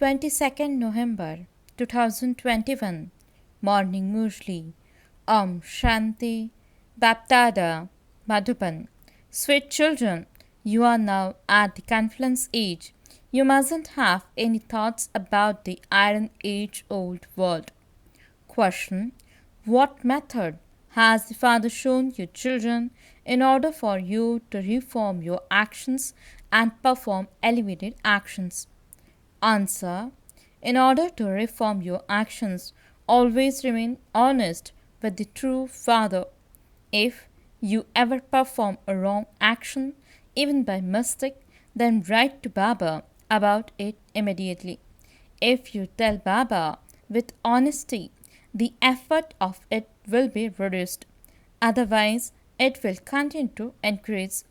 22nd November 2021 Morning Murli Om Shanti Baptada Madhuban. Sweet children, you are now at the confluence age. You mustn't have any thoughts about the iron age old world. Question: what method has the Father shown you children in order for you to reform your actions and perform elevated actions? Answer: in order to reform your actions, always remain honest with the true Father. If you ever perform a wrong action, even by mistake, then write to Baba about it immediately. If you tell Baba with honesty, the effort of it will be reduced. Otherwise, it will continue to increase.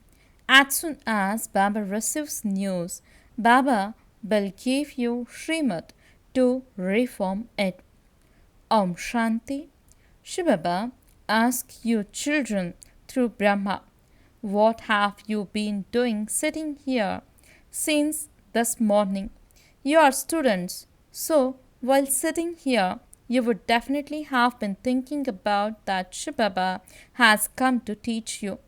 As soon as Baba receives news, Baba will give you Srimad to reform it. Om Shanti. Shivaba asks you children through Brahma, what have you been doing sitting here since this morning? You are students, so while sitting here, you would definitely have been thinking about that Shibaba has come to teach you.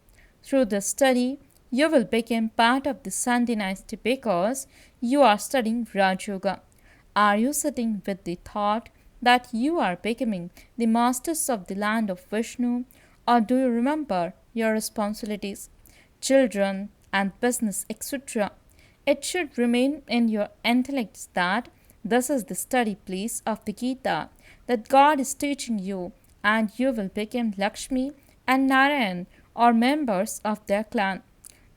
Through this study, you will become part of the Sun dynasty because you are studying Raj Yoga. Are you sitting with the thought that you are becoming the masters of the land of Vishnu, or do you remember your responsibilities, children, and business, etc.? It should remain in your intellects that this is the study place of the Gita, that God is teaching you, and you will become Lakshmi and Narayan or members of their clan.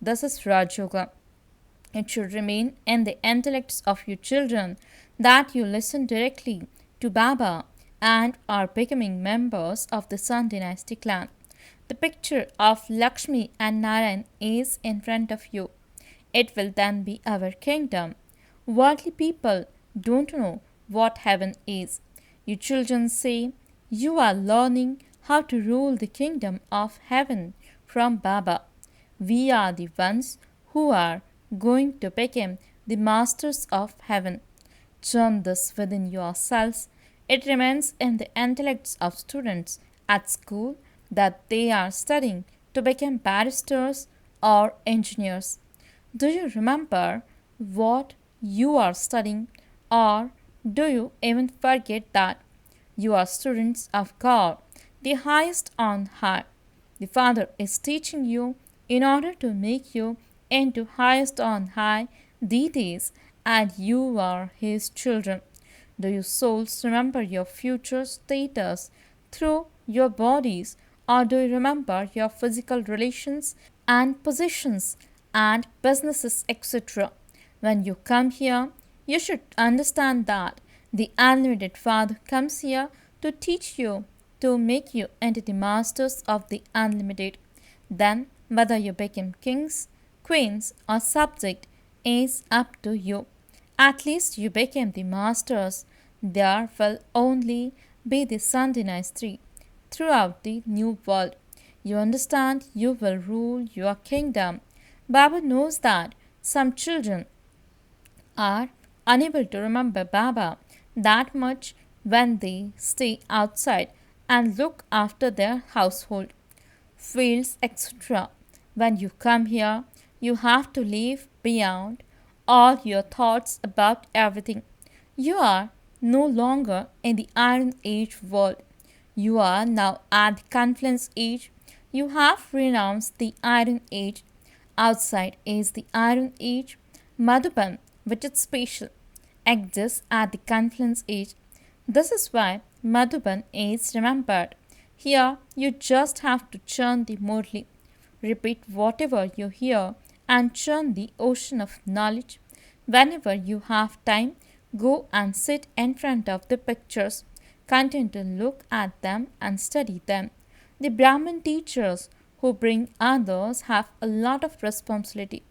This is Raj Yoga. It should remain in the intellects of your children that you listen directly to Baba and are becoming members of the Sun dynasty clan. The picture of Lakshmi and Narayan is in front of you. It will then be our kingdom. Worldly people don't know what heaven is. You children say you are learning how to rule the kingdom of heaven from Baba. We are the ones who are going to become the masters of heaven. Churn this within yourselves. It remains in the intellects of students at school that they are studying to become barristers or engineers. Do you remember what you are studying, or do you even forget that you are students of God, the highest on high? The Father is teaching you in order to make you into highest on high deities, and you are His children. Do you souls remember your future status through your bodies, or do you remember your physical relations and positions and businesses, etc.? When you come here, you should understand that the Unlimited Father comes here to teach you, to make you into the masters of the Unlimited. Then, whether you become kings, queens, or subject is up to you. At least you became the masters. There will only be the Sun dynasty throughout the new world. You understand you will rule your kingdom. Baba knows that some children are unable to remember Baba that much when they stay outside and look after their household, fields, etc. When you come here, you have to leave beyond all your thoughts about everything. You are no longer in the Iron Age world. You are now at the Confluence Age. You have renounced the Iron Age. Outside is the Iron Age. Madhuban, which is special, exists at the Confluence Age. This is why Madhuban is remembered. Here, you just have to churn the Murli. Repeat whatever you hear and churn the ocean of knowledge. Whenever you have time, go and sit in front of the pictures. Continue to look at them and study them. The Brahmin teachers who bring others have a lot of responsibility.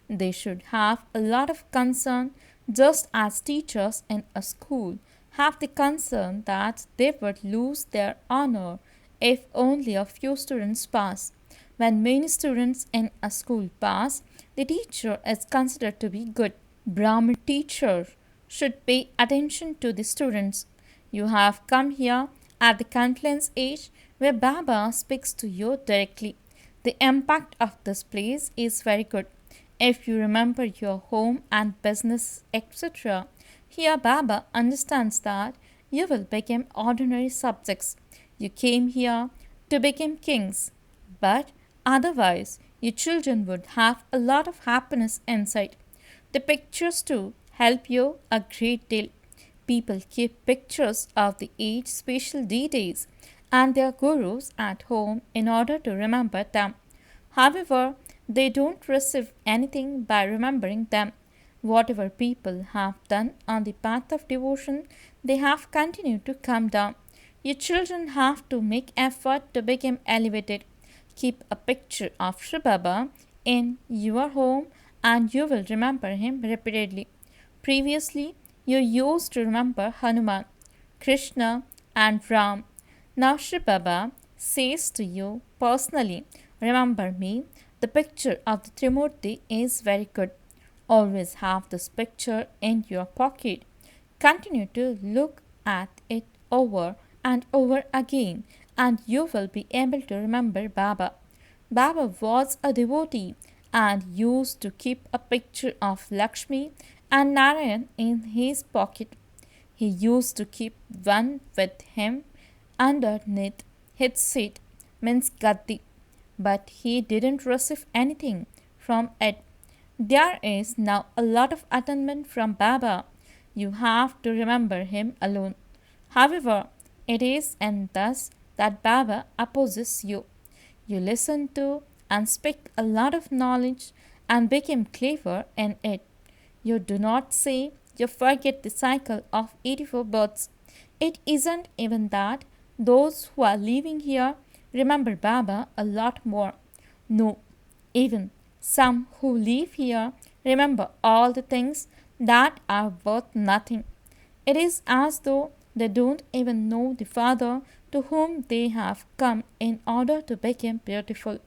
They should have a lot of concern, just as teachers in a school have the concern that they would lose their honor if only a few students pass. When many students in a school pass, the teacher is considered to be good. Brahmin teachers should pay attention to the students. You have come here at the confluence age where Baba speaks to you directly. The impact of this place is very good. If you remember your home and business, etc., here Baba understands that you will become ordinary subjects. You came here to become kings, but otherwise, your children would have a lot of happiness inside. The pictures too help you a great deal. People keep pictures of the age special deities and their gurus at home in order to remember them. However, they don't receive anything by remembering them. Whatever people have done on the path of devotion, they have continued to come down. Your children have to make effort to become elevated. Keep a picture of Shri Baba in your home and you will remember him repeatedly. Previously, you used to remember Hanuman, Krishna, and Ram. Now Shri Baba says to you personally, remember me. The picture of the Trimurti is very good. Always have this picture in your pocket. Continue to look at it over and over again, and you will be able to remember Baba. Baba was a devotee and used to keep a picture of Lakshmi and Narayan in his pocket. He used to keep one with him underneath his seat, means gaddi, but he didn't receive anything from it. There is now a lot of attainment from Baba. You have to remember him alone. However, it is and thus that Baba opposes you. You listen to and speak a lot of knowledge and become clever in it. You do not say you forget the cycle of 84 births. It isn't even that those who are living here remember Baba a lot more. No, even some who live here remember all the things that are worth nothing. It is as though they don't even know the Father to whom they have come in order to become beautiful.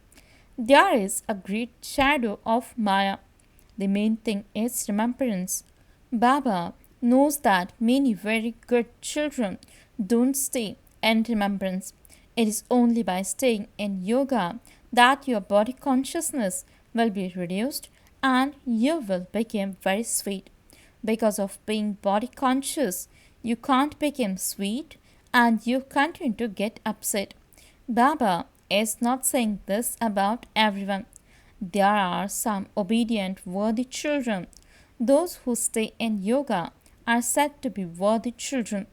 There is a great shadow of Maya. The main thing is remembrance. Baba knows that many very good children don't stay in remembrance. It is only by staying in yoga that your body consciousness will be reduced and you will become very sweet. Because of being body conscious, you can't become sweet and you continue to get upset. Baba is not saying this about everyone. There are some obedient, worthy children. Those who stay in yoga are said to be worthy children.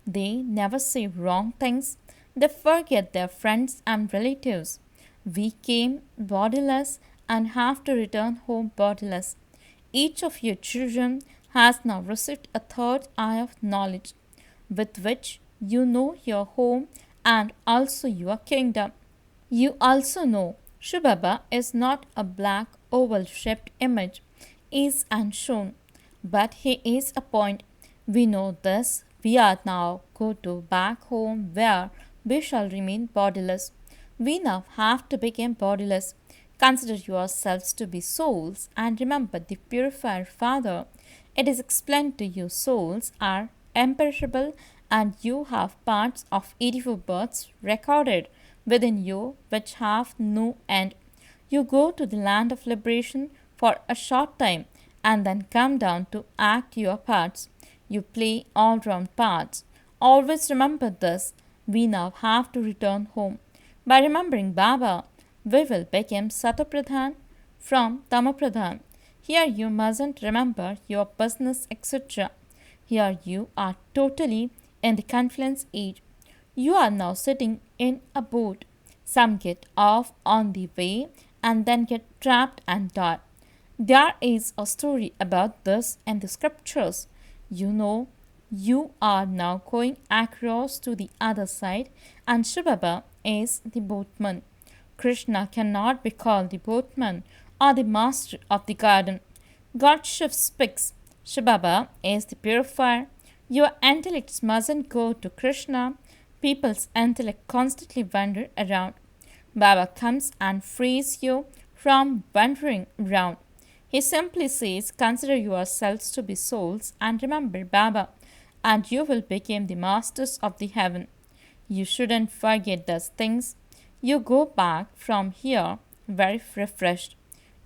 They never say wrong things. They forget their friends and relatives. We came bodiless and have to return home bodiless. Each of your children has now received a third eye of knowledge, with which you know your home and also your kingdom. You also know Shri Baba is not a black oval shaped image, is unshown, but he is a point. We know this. We are now go to back home where we shall remain bodiless. We now have to become bodiless. Consider yourselves to be souls and remember the purifier Father. It is explained to you souls are imperishable and you have parts of 84 births recorded within you which have no end. You go to the land of liberation for a short time and then come down to act your parts. You play all round parts. Always remember this. We now have to return home. By remembering Baba, we will become Satapradhan from Tamapradhan. Here you mustn't remember your business, etc. Here you are totally in the confluence age. You are now sitting in a boat. Some get off on the way and then get trapped and die. There is a story about this in the scriptures. You know, you are now going across to the other side, and Shri Baba is the boatman. Krishna cannot be called the boatman or the master of the garden. God Shiv speaks. Shri Baba is the purifier. Your intellects mustn't go to Krishna. People's intellect constantly wander around. Baba comes and frees you from wandering around. He simply says, consider yourselves to be souls and remember Baba, and you will become the masters of the heaven. You shouldn't forget those things. You go back from here very refreshed.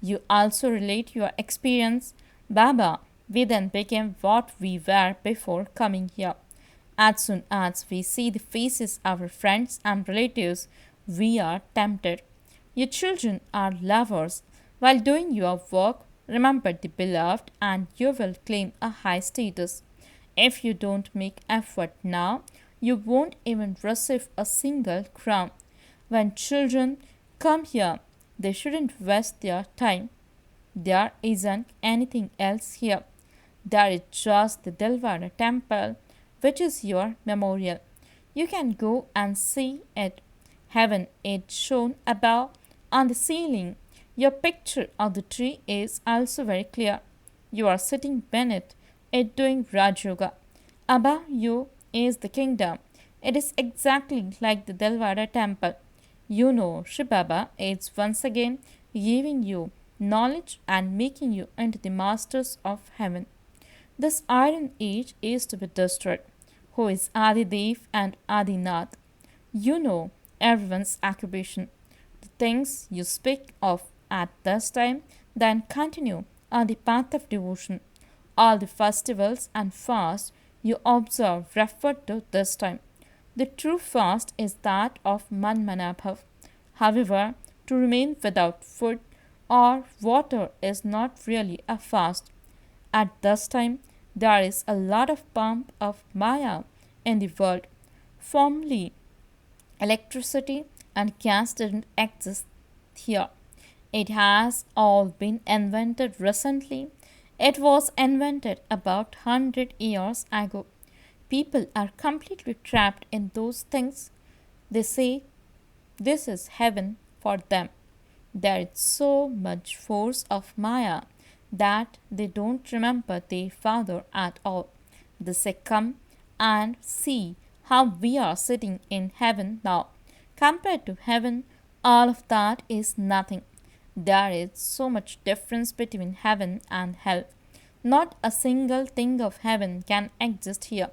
You also relate your experience. Baba, we then became what we were before coming here. As soon as we see the faces of our friends and relatives, we are tempted. Your children are lovers. While doing your work, remember the beloved and you will claim a high status. If you don't make effort now, you won't even receive a single crown. When children come here, they shouldn't waste their time. There isn't anything else here. There is just the Dilwara temple, which is your memorial. You can go and see it. Heaven is shown above on the ceiling. Your picture of the tree is also very clear. You are sitting beneath it doing Raj Yoga. Above you is the kingdom. It is exactly like the Delwara temple. You know, Shri Baba is once again giving you knowledge and making you into the masters of heaven. This iron age is to be destroyed. Who is Adidev and Adinath? You know everyone's occupation. The things you speak of at this time then continue on the path of devotion. All the festivals and fasts you observe refer to this time. The true fast is that of Manmanabhav. However, to remain without food or water is not really a fast. At this time, there is a lot of pump of Maya in the world. Formerly, electricity and gas didn't exist here. It has all been invented recently. It was invented about 100 years ago. People are completely trapped in those things. They say this is heaven for them. There is so much force of Maya that they don't remember their father at all. They say, come and see how we are sitting in heaven now. Compared to heaven, all of that is nothing. There is so much difference between heaven and hell. Not a single thing of heaven can exist here.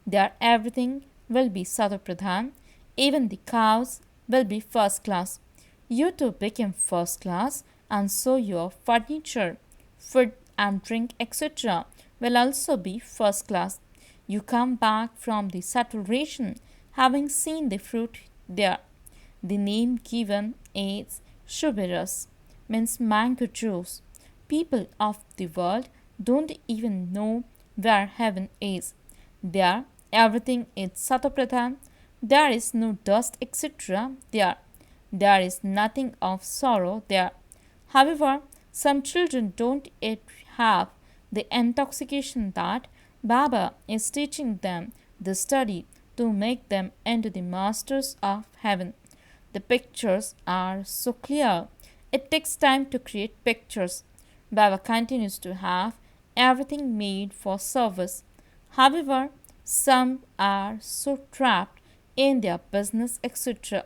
There everything will be Sadhupradhan. Even the cows will be first class. You too became first class, and so your furniture, food and drink, etc., will also be first class. You come back from the subtle region, having seen the fruit there. The name given is Shubiras, means mango juice. People of the world don't even know where heaven is. There, everything is Satapradhan. There is no dust, etc. there. There is nothing of sorrow there. However, some children don't yet have the intoxication that Baba is teaching them the study to make them into the masters of heaven. The pictures are so clear. It takes time to create pictures. Baba continues to have everything made for service. However, some are so trapped in their business, etc.,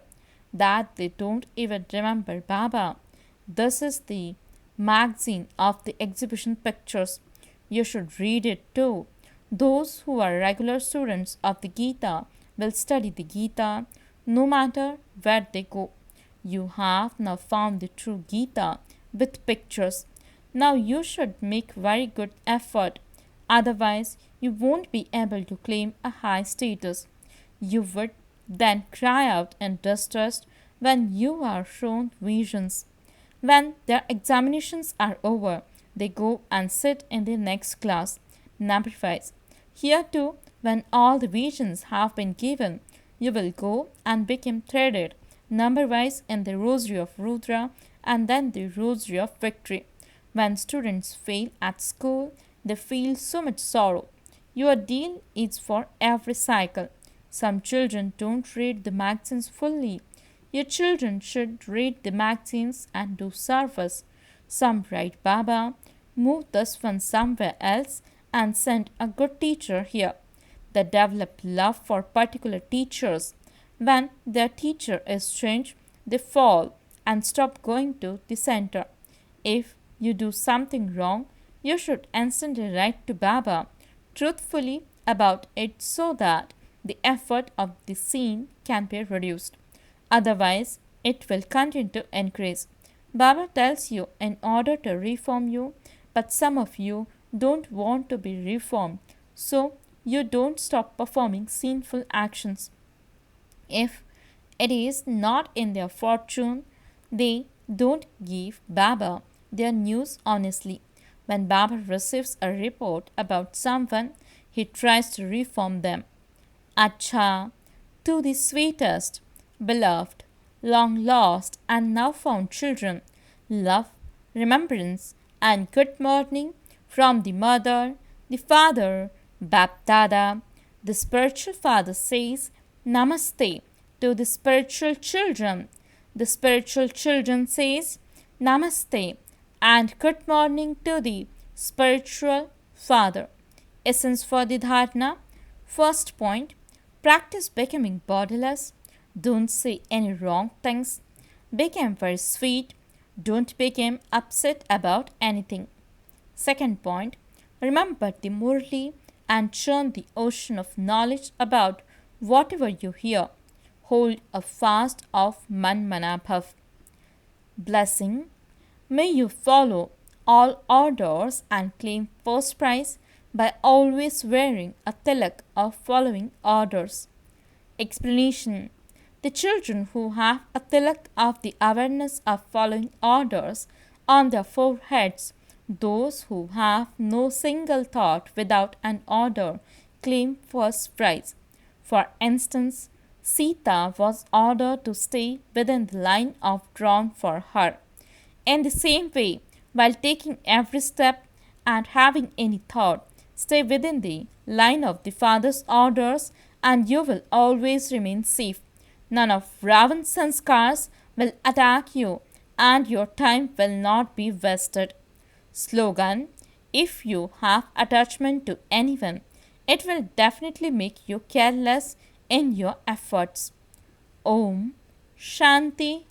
that they don't even remember Baba. This is the magazine of the exhibition pictures. You should read it too. Those who are regular students of the Gita will study the Gita no matter where they go. You have now found the true Gita with pictures. Now you should make very good effort. Otherwise, you won't be able to claim a high status. You would then cry out in distress when you are shown visions. When their examinations are over, they go and sit in the next class. Number 5. Here too, when all the visions have been given, you will go and become threaded number-wise in the rosary of Rudra and then the rosary of victory. When students fail at school, they feel so much sorrow. Your deal is for every cycle. Some children don't read the magazines fully. Your children should read the magazines and do service. Some write Baba, move this one somewhere else, and send a good teacher here. They develop love for particular teachers. When their teacher is changed, they fall and stop going to the center. If you do something wrong, you should instantly write to Baba truthfully about it so that the effort of the scene can be reduced. Otherwise, it will continue to increase. Baba tells you in order to reform you, but some of you don't want to be reformed, so you don't stop performing sinful actions. If it is not in their fortune, they don't give Baba their news honestly. When Baba receives a report about someone, he tries to reform them. Acha, to the sweetest, beloved, long lost, and now found children, love, remembrance, and good morning from the mother, the father, Bapdada. The spiritual father says Namaste to the spiritual children. The spiritual children says Namaste and good morning to the spiritual father. Essence for the dharana. First point, practice becoming bodiless. Don't say any wrong things. Become very sweet. Don't become upset about anything. Second point, remember the Murli and churn the ocean of knowledge about whatever you hear. Hold a fast of Manmanabhav. Blessing. May you follow all orders and claim first prize by always wearing a tilak of following orders. Explanation. The children who have a tilak of the awareness of following orders on their foreheads, those who have no single thought without an order, claim first prize. For instance, Sita was ordered to stay within the line of drawn for her. In the same way, while taking every step and having any thought, stay within the line of the Father's orders and you will always remain safe. None of Ravan's sanskars will attack you and your time will not be wasted. Slogan. If you have attachment to anyone, it will definitely make you careless in your efforts. Om Shanti